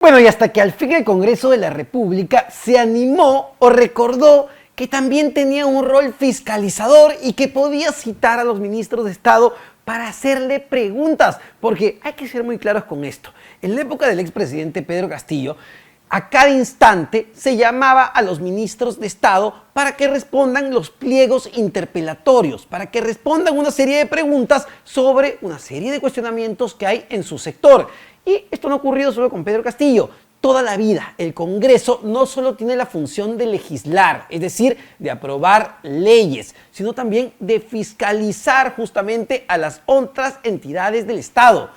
Bueno, y hasta que al fin el Congreso de la República se animó o recordó que también tenía un rol fiscalizador y que podía citar a los ministros de Estado para hacerle preguntas, porque hay que ser muy claros con esto. En la época del expresidente Pedro Castillo, a cada instante se llamaba a los ministros de Estado para que respondan los pliegos interpelatorios, para que respondan una serie de preguntas sobre una serie de cuestionamientos que hay en su sector. Y esto no ha ocurrido solo con Pedro Castillo. Toda la vida el Congreso no solo tiene la función de legislar, es decir, de aprobar leyes, sino también de fiscalizar justamente a las otras entidades del Estado.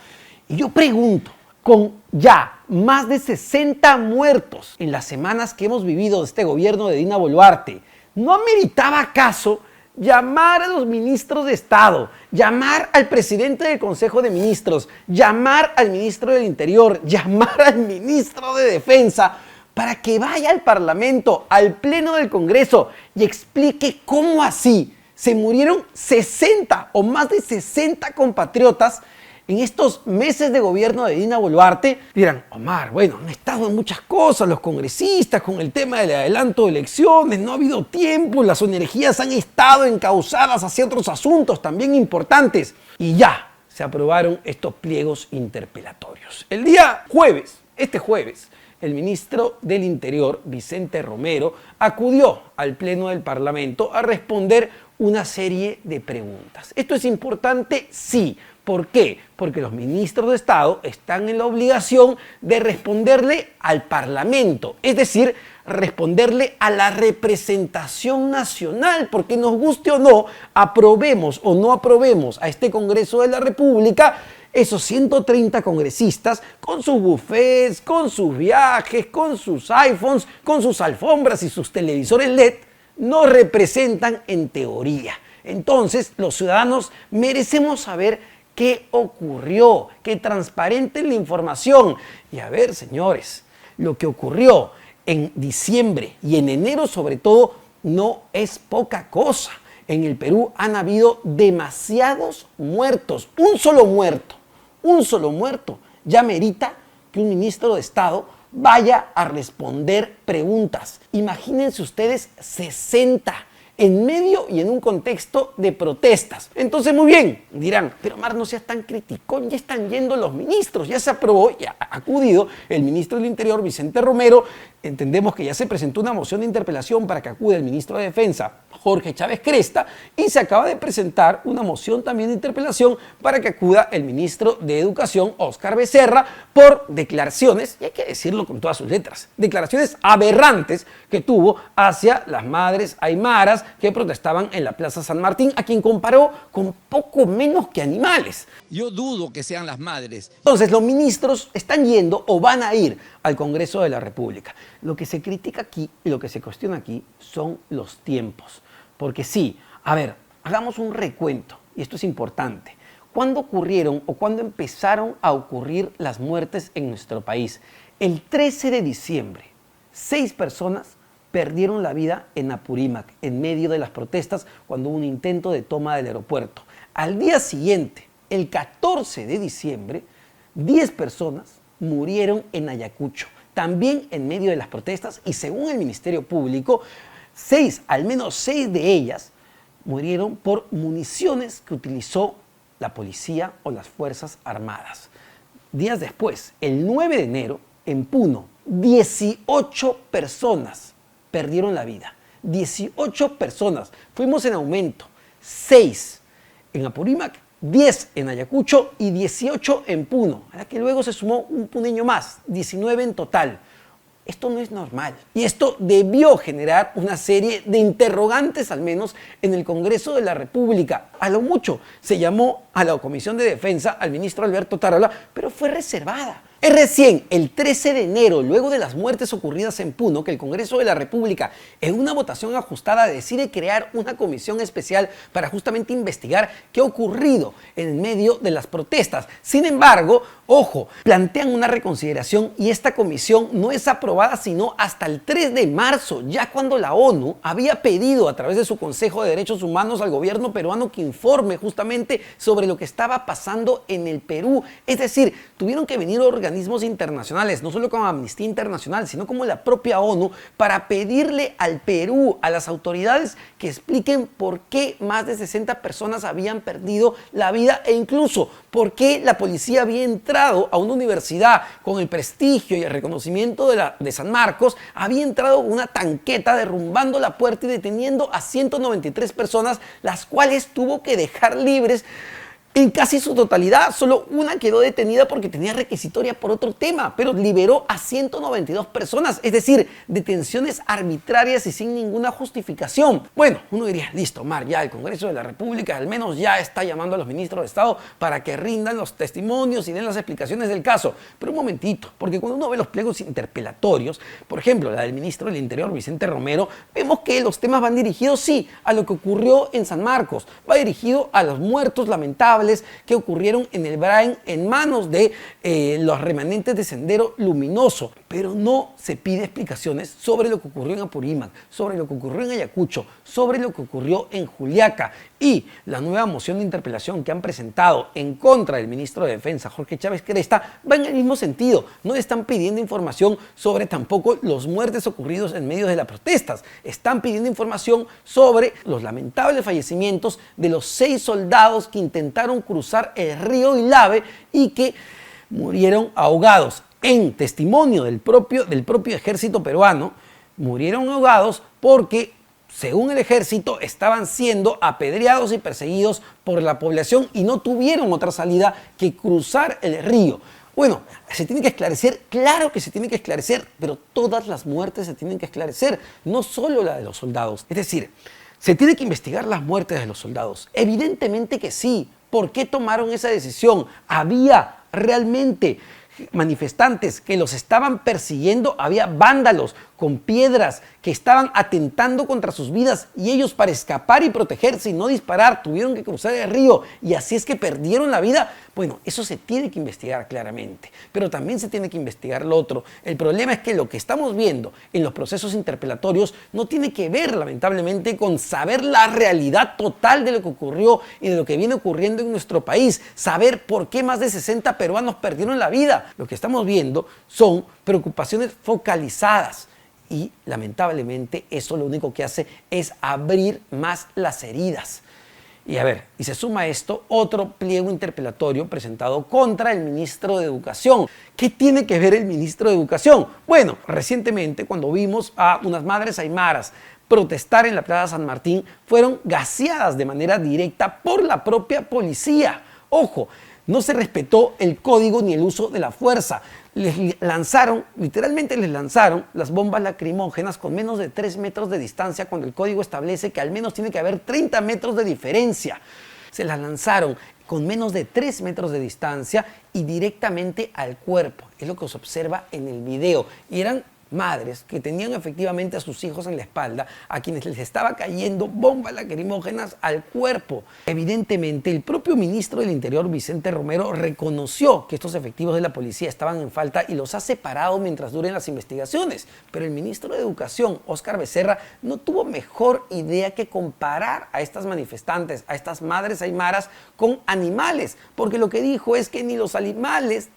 Y yo pregunto, con ya más de 60 muertos en las semanas que hemos vivido de este gobierno de Dina Boluarte, ¿no ameritaba acaso llamar a los ministros de Estado, llamar al presidente del Consejo de Ministros, llamar al ministro del Interior, llamar al ministro de Defensa para que vaya al Parlamento, al Pleno del Congreso y explique cómo así se murieron 60 o más de 60 compatriotas en estos meses de gobierno de Dina Boluarte? Dirán, Omar, bueno, han estado en muchas cosas los congresistas con el tema del adelanto de elecciones, no ha habido tiempo, las energías han estado encauzadas hacia otros asuntos también importantes. Y ya se aprobaron estos pliegos interpelatorios. El día jueves, este jueves, el ministro del Interior, Vicente Romero, acudió al Pleno del Parlamento a responder una serie de preguntas. ¿Esto es importante? Sí. ¿Por qué? Porque los ministros de Estado están en la obligación de responderle al Parlamento, es decir, responderle a la representación nacional, porque nos guste o no, aprobemos o no aprobemos a este Congreso de la República, esos 130 congresistas con sus bufés, con sus viajes, con sus iPhones, con sus alfombras y sus televisores LED, nos representan en teoría. Entonces, los ciudadanos merecemos saber qué ocurrió, que transparenten la información. Y a ver, señores, lo que ocurrió en diciembre y en enero sobre todo no es poca cosa. En el Perú han habido demasiados muertos. Un solo muerto ya merita que un ministro de Estado vaya a responder preguntas. Imagínense ustedes 60 en medio y en un contexto de protestas. Entonces, muy bien, dirán, pero Omar, no seas tan criticón, ya están yendo los ministros, ya se aprobó, ya ha acudido el ministro del Interior, Vicente Romero, entendemos que ya se presentó una moción de interpelación para que acude el ministro de Defensa, Jorge Chávez Cresta, y se acaba de presentar una moción también de interpelación para que acuda el ministro de Educación, Óscar Becerra, por declaraciones, y hay que decirlo con todas sus letras, declaraciones aberrantes que tuvo hacia las madres aymaras que protestaban en la Plaza San Martín, a quien comparó con poco menos que animales. Yo dudo que sean las madres. Entonces, los ministros están yendo o van a ir al Congreso de la República. Lo que se critica aquí y lo que se cuestiona aquí son los tiempos. Porque sí, a ver, hagamos un recuento, y esto es importante. ¿Cuándo ocurrieron o cuándo empezaron a ocurrir las muertes en nuestro país? El 13 de diciembre, 6 personas perdieron la vida en Apurímac, en medio de las protestas, cuando hubo un intento de toma del aeropuerto. Al día siguiente, el 14 de diciembre, 10 personas murieron en Ayacucho, también en medio de las protestas, y según el Ministerio Público, al menos 6 de ellas murieron por municiones que utilizó la policía o las Fuerzas Armadas. Días después, el 9 de enero, en Puno, 18 personas perdieron la vida. 18 personas. Fuimos en aumento. 6 en Apurímac, 10 en Ayacucho y 18 en Puno. A la que luego se sumó un puneño más, 19 en total. Esto no es normal. Y esto debió generar una serie de interrogantes, al menos, en el Congreso de la República. A lo mucho se llamó a la Comisión de Defensa al ministro Alberto Tarola, pero fue reservada. Es recién el 13 de enero, luego de las muertes ocurridas en Puno, que el Congreso de la República, en una votación ajustada, decide crear una comisión especial para justamente investigar qué ha ocurrido en medio de las protestas. Sin embargo, ojo, plantean una reconsideración y esta comisión no es aprobada sino hasta el 3 de marzo, ya cuando la ONU había pedido a través de su Consejo de Derechos Humanos al gobierno peruano que informe justamente sobre lo que estaba pasando en el Perú. Es decir, tuvieron que venir organismos organismos internacionales, no solo como Amnistía Internacional, sino como la propia ONU, para pedirle al Perú, a las autoridades, que expliquen por qué más de 60 personas habían perdido la vida e incluso por qué la policía había entrado a una universidad con el prestigio y el reconocimiento de San Marcos, había entrado una tanqueta derrumbando la puerta y deteniendo a 193 personas, las cuales tuvo que dejar libres en casi su totalidad. Solo una quedó detenida porque tenía requisitoria por otro tema, pero liberó a 192 personas, es decir, detenciones arbitrarias y sin ninguna justificación. Bueno, uno diría, listo, Omar, ya el Congreso de la República al menos ya está llamando a los ministros de Estado para que rindan los testimonios y den las explicaciones del caso. Pero un momentito, porque cuando uno ve los pliegos interpelatorios, por ejemplo, la del ministro del Interior, Vicente Romero, vemos que los temas van dirigidos, sí, a lo que ocurrió en San Marcos, va dirigido a los muertos lamentables que ocurrieron en el Brain en manos de los remanentes de Sendero Luminoso, pero no se pide explicaciones sobre lo que ocurrió en Apurímac, sobre lo que ocurrió en Ayacucho, sobre lo que ocurrió en Juliaca. Y la nueva moción de interpelación que han presentado en contra del ministro de Defensa, Jorge Chávez Cresta, va en el mismo sentido. No están pidiendo información sobre tampoco los muertes ocurridos en medio de las protestas. Están pidiendo información sobre los lamentables fallecimientos de los 6 soldados que intentaron cruzar el río Ilave y que murieron ahogados. En testimonio del propio ejército peruano, murieron ahogados porque, según el ejército, estaban siendo apedreados y perseguidos por la población y no tuvieron otra salida que cruzar el río. Bueno, se tiene que esclarecer, claro que se tiene que esclarecer, pero todas las muertes se tienen que esclarecer, no solo la de los soldados. Es decir, se tiene que investigar las muertes de los soldados. Evidentemente que sí. ¿Por qué tomaron esa decisión? ¿Había realmente manifestantes que los estaban persiguiendo? Había vándalos con piedras que estaban atentando contra sus vidas y ellos, para escapar y protegerse y no disparar, tuvieron que cruzar el río y así es que perdieron la vida. Bueno, eso se tiene que investigar claramente, pero también se tiene que investigar lo otro. El problema es que lo que estamos viendo en los procesos interpelatorios no tiene que ver, lamentablemente, con saber la realidad total de lo que ocurrió y de lo que viene ocurriendo en nuestro país, saber por qué más de 60 peruanos perdieron la vida. Lo que estamos viendo son preocupaciones focalizadas. Y lamentablemente eso lo único que hace es abrir más las heridas. Y a ver, y se suma a esto otro pliego interpelatorio presentado contra el ministro de Educación. ¿Qué tiene que ver el ministro de Educación? Bueno, recientemente cuando vimos a unas madres aymaras protestar en la Plaza San Martín, fueron gaseadas de manera directa por la propia policía. Ojo, no se respetó el código ni el uso de la fuerza. Les lanzaron, literalmente les lanzaron las bombas lacrimógenas con menos de 3 metros de distancia, cuando el código establece que al menos tiene que haber 30 metros de diferencia. Se las lanzaron con menos de 3 metros de distancia y directamente al cuerpo. Es lo que se observa en el video. Y eran madres que tenían efectivamente a sus hijos en la espalda, a quienes les estaba cayendo bombas lacrimógenas al cuerpo. Evidentemente, el propio ministro del Interior, Vicente Romero, reconoció que estos efectivos de la policía estaban en falta y los ha separado mientras duren las investigaciones. Pero el ministro de Educación, Óscar Becerra, no tuvo mejor idea que comparar a estas manifestantes, a estas madres aymaras, con animales, porque lo que dijo es que ni los animales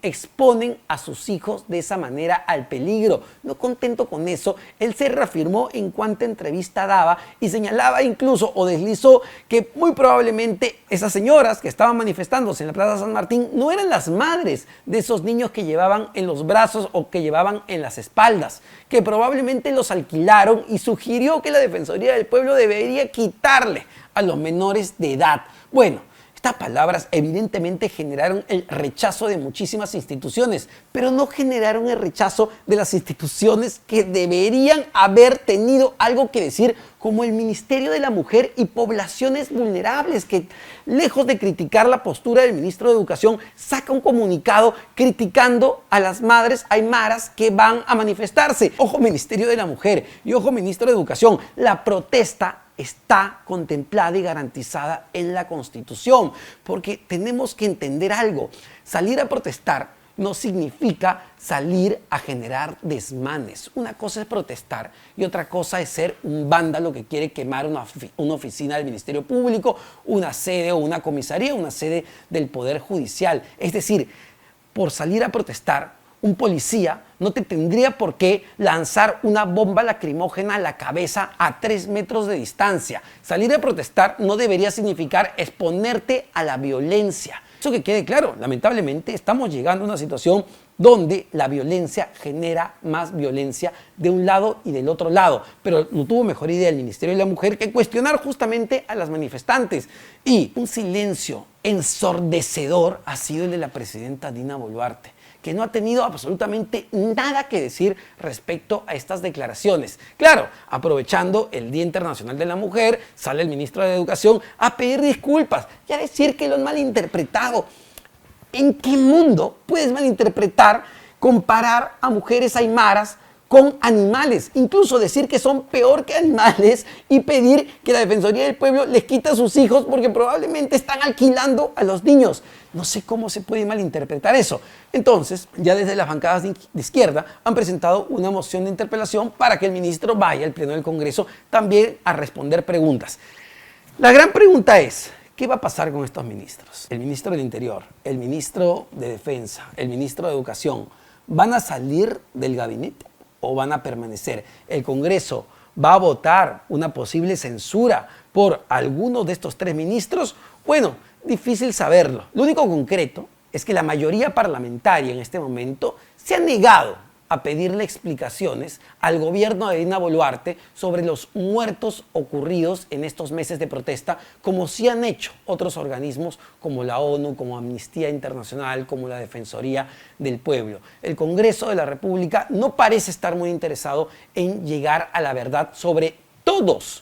exponen a sus hijos de esa manera al peligro. No contento con eso, él se reafirmó en cuánta entrevista daba y señalaba incluso o deslizó que muy probablemente esas señoras que estaban manifestándose en la Plaza San Martín no eran las madres de esos niños que llevaban en los brazos o que llevaban en las espaldas, que probablemente los alquilaron, y sugirió que la Defensoría del Pueblo debería quitarle a los menores de edad. Bueno, estas palabras evidentemente generaron el rechazo de muchísimas instituciones, pero no generaron el rechazo de las instituciones que deberían haber tenido algo que decir, como el Ministerio de la Mujer y Poblaciones Vulnerables, que, lejos de criticar la postura del ministro de Educación, saca un comunicado criticando a las madres aymaras que van a manifestarse. Ojo, Ministerio de la Mujer, y ojo, ministro de Educación, la protesta está contemplada y garantizada en la Constitución, porque tenemos que entender algo: salir a protestar no significa salir a generar desmanes. Una cosa es protestar y otra cosa es ser un vándalo que quiere quemar una oficina del Ministerio Público, una sede o una comisaría, una sede del Poder Judicial. Es decir, por salir a protestar, un policía no te tendría por qué lanzar una bomba lacrimógena a la cabeza a 3 metros de distancia. Salir a protestar no debería significar exponerte a la violencia. Eso que quede claro, lamentablemente estamos llegando a una situación donde la violencia genera más violencia de un lado y del otro lado. Pero no tuvo mejor idea el Ministerio de la Mujer que cuestionar justamente a las manifestantes. Y un silencio ensordecedor ha sido el de la presidenta Dina Boluarte, que no ha tenido absolutamente nada que decir respecto a estas declaraciones. Claro, aprovechando el Día Internacional de la Mujer, sale el ministro de Educación a pedir disculpas y a decir que lo han malinterpretado. ¿En qué mundo puedes malinterpretar, comparar a mujeres aymaras con animales? Incluso decir que son peor que animales y pedir que la Defensoría del Pueblo les quite a sus hijos porque probablemente están alquilando a los niños. No sé cómo se puede malinterpretar eso. Entonces, ya desde las bancadas de izquierda han presentado una moción de interpelación para que el ministro vaya al Pleno del Congreso también a responder preguntas. La gran pregunta es, ¿qué va a pasar con estos ministros? El ministro del Interior, el ministro de Defensa, el ministro de Educación, ¿van a salir del gabinete o van a permanecer? ¿El Congreso va a votar una posible censura por alguno de estos 3 ministros? Bueno, difícil saberlo. Lo único concreto es que la mayoría parlamentaria en este momento se ha negado a pedirle explicaciones al gobierno de Dina Boluarte sobre los muertos ocurridos en estos meses de protesta, como sí han hecho otros organismos como la ONU, como Amnistía Internacional, como la Defensoría del Pueblo. El Congreso de la República no parece estar muy interesado en llegar a la verdad sobre todos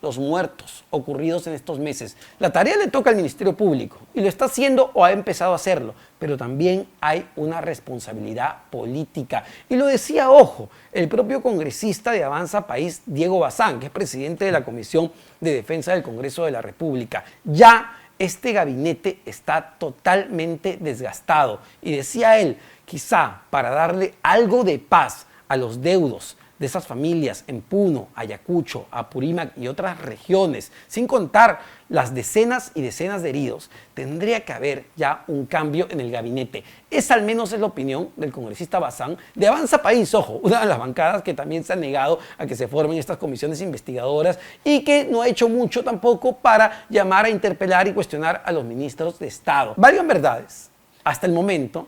los muertos ocurridos en estos meses. La tarea le toca al Ministerio Público y lo está haciendo o ha empezado a hacerlo, pero también hay una responsabilidad política. Y lo decía, ojo, el propio congresista de Avanza País, Diego Bazán, que es presidente de la Comisión de Defensa del Congreso de la República. Ya este gabinete está totalmente desgastado y decía él, quizá para darle algo de paz a los deudos de esas familias en Puno, Ayacucho, Apurímac y otras regiones, sin contar las decenas y decenas de heridos, tendría que haber ya un cambio en el gabinete. Esa al menos es la opinión del congresista Bazán de Avanza País, ojo, una de las bancadas que también se ha negado a que se formen estas comisiones investigadoras y que no ha hecho mucho tampoco para llamar a interpelar y cuestionar a los ministros de Estado. Varias verdades. Hasta el momento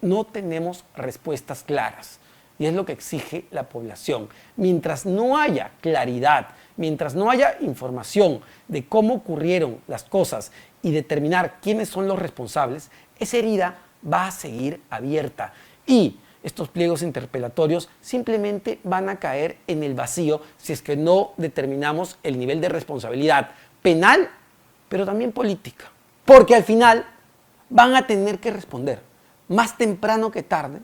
no tenemos respuestas claras. Y es lo que exige la población. Mientras no haya claridad, mientras no haya información de cómo ocurrieron las cosas y determinar quiénes son los responsables, esa herida va a seguir abierta. Y estos pliegos interpelatorios simplemente van a caer en el vacío si es que no determinamos el nivel de responsabilidad penal, pero también política. Porque al final van a tener que responder, más temprano que tarde.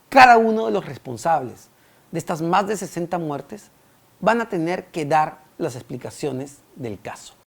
Cada uno de los responsables de estas más de 60 muertes van a tener que dar las explicaciones del caso.